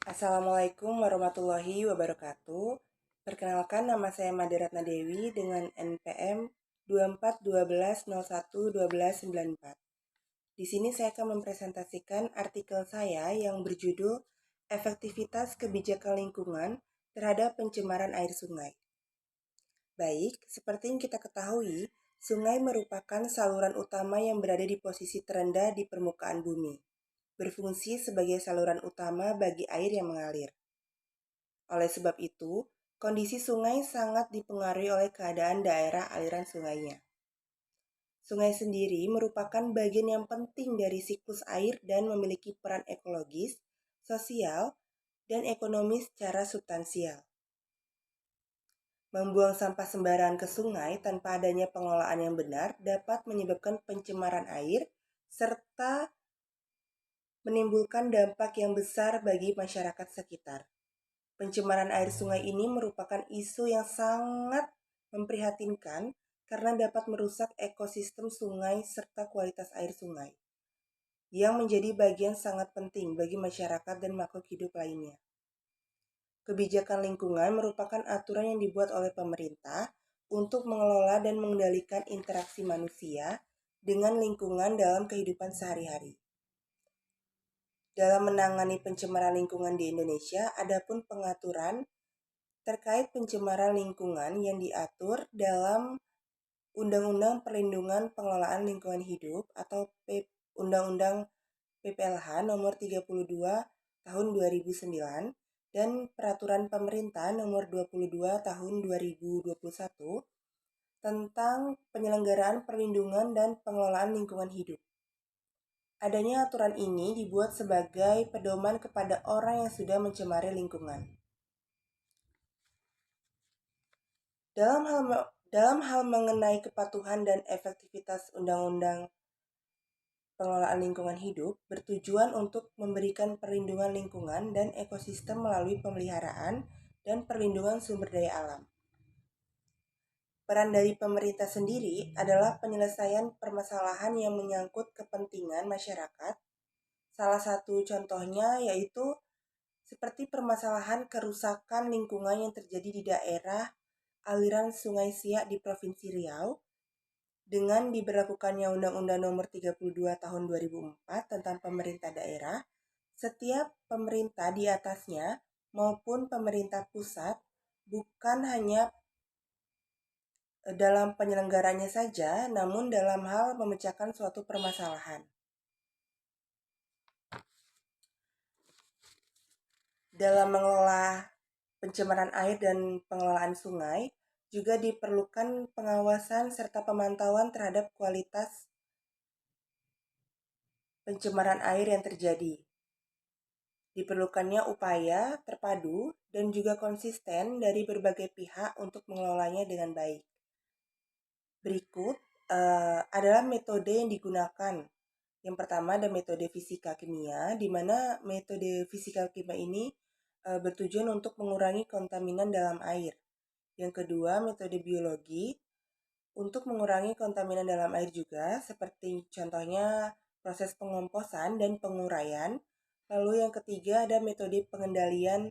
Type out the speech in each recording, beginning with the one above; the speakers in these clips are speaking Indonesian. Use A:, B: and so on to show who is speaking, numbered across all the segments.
A: Assalamualaikum warahmatullahi wabarakatuh. Perkenalkan, nama saya Made Ratna Dewi dengan NPM 2412011294. Di sini saya akan mempresentasikan artikel saya yang berjudul Efektivitas Kebijakan Lingkungan Terhadap Pencemaran Air Sungai. Baik, seperti yang kita ketahui, sungai merupakan saluran utama yang berada di posisi terendah di permukaan bumi, berfungsi sebagai saluran utama bagi air yang mengalir. Oleh sebab itu, kondisi sungai sangat dipengaruhi oleh keadaan daerah aliran sungainya. Sungai sendiri merupakan bagian yang penting dari siklus air dan memiliki peran ekologis, sosial, dan ekonomi secara substansial. Membuang sampah sembarangan ke sungai tanpa adanya pengelolaan yang benar dapat menyebabkan pencemaran air serta menimbulkan dampak yang besar bagi masyarakat sekitar. Pencemaran air sungai ini merupakan isu yang sangat memprihatinkan karena dapat merusak ekosistem sungai serta kualitas air sungai, yang menjadi bagian sangat penting bagi masyarakat dan makhluk hidup lainnya. Kebijakan lingkungan merupakan aturan yang dibuat oleh pemerintah untuk mengelola dan mengendalikan interaksi manusia dengan lingkungan dalam kehidupan sehari-hari. Dalam menangani pencemaran lingkungan di Indonesia, adapun pengaturan terkait pencemaran lingkungan yang diatur dalam Undang-Undang Perlindungan Pengelolaan Lingkungan Hidup atau Undang-Undang PPLH nomor 32 tahun 2009 dan Peraturan Pemerintah nomor 22 tahun 2021 tentang penyelenggaraan perlindungan dan pengelolaan lingkungan hidup. Adanya aturan ini dibuat sebagai pedoman kepada orang yang sudah mencemari lingkungan. Dalam hal mengenai kepatuhan dan efektivitas Undang-Undang Pengelolaan Lingkungan Hidup bertujuan untuk memberikan perlindungan lingkungan dan ekosistem melalui pemeliharaan dan perlindungan sumber daya alam. Peran dari pemerintah sendiri adalah penyelesaian permasalahan yang menyangkut kepentingan masyarakat. Salah satu contohnya yaitu seperti permasalahan kerusakan lingkungan yang terjadi di daerah aliran Sungai Siak di Provinsi Riau dengan diberlakukannya Undang-Undang Nomor 32 Tahun 2004 tentang pemerintah daerah. Setiap pemerintah di atasnya maupun pemerintah pusat bukan hanya dalam penyelenggaranya saja, namun dalam hal memecahkan suatu permasalahan. Dalam mengelola pencemaran air dan pengelolaan sungai, juga diperlukan pengawasan serta pemantauan terhadap kualitas pencemaran air yang terjadi. Diperlukannya upaya terpadu dan juga konsisten dari berbagai pihak untuk mengelolanya dengan baik. Berikut adalah metode yang digunakan. Yang pertama ada metode fisika kimia, di mana metode fisika kimia ini bertujuan untuk mengurangi kontaminan dalam air. Yang kedua, metode biologi untuk mengurangi kontaminan dalam air juga, seperti contohnya proses pengomposan dan penguraian. Lalu yang ketiga ada metode pengendalian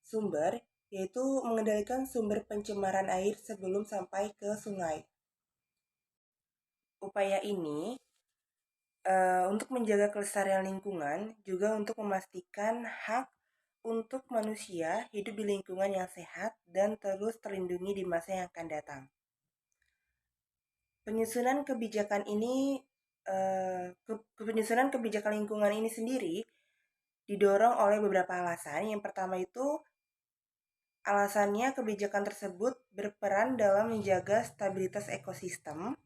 A: sumber, yaitu mengendalikan sumber pencemaran air sebelum sampai ke sungai. Upaya ini untuk menjaga kelestarian lingkungan, juga untuk memastikan hak untuk manusia hidup di lingkungan yang sehat dan terus terlindungi di masa yang akan datang. Penyusunan kebijakan ini, penyusunan kebijakan lingkungan ini sendiri didorong oleh beberapa alasan. Yang pertama itu, alasannya kebijakan tersebut berperan dalam menjaga stabilitas ekosistem,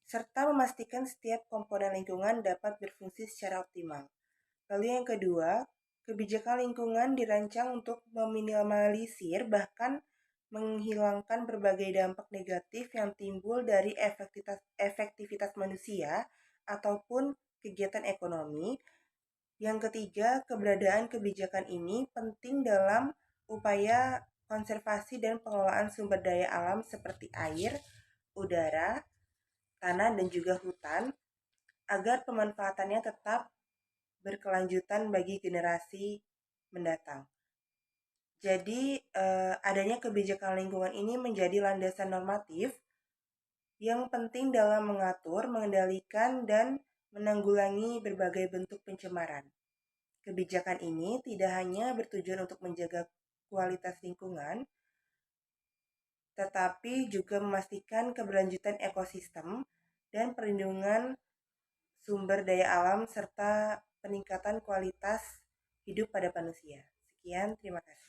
A: serta memastikan setiap komponen lingkungan dapat berfungsi secara optimal. Lalu yang kedua, kebijakan lingkungan dirancang untuk meminimalisir bahkan menghilangkan berbagai dampak negatif yang timbul dari efektivitas manusia ataupun kegiatan ekonomi. Yang ketiga, keberadaan kebijakan ini penting dalam upaya konservasi dan pengelolaan sumber daya alam seperti air, udara, tanah, dan juga hutan, agar pemanfaatannya tetap berkelanjutan bagi generasi mendatang. Jadi, adanya kebijakan lingkungan ini menjadi landasan normatif yang penting dalam mengatur, mengendalikan, dan menanggulangi berbagai bentuk pencemaran. Kebijakan ini tidak hanya bertujuan untuk menjaga kualitas lingkungan, tetapi juga memastikan keberlanjutan ekosistem dan perlindungan sumber daya alam serta peningkatan kualitas hidup pada manusia. Sekian, terima kasih.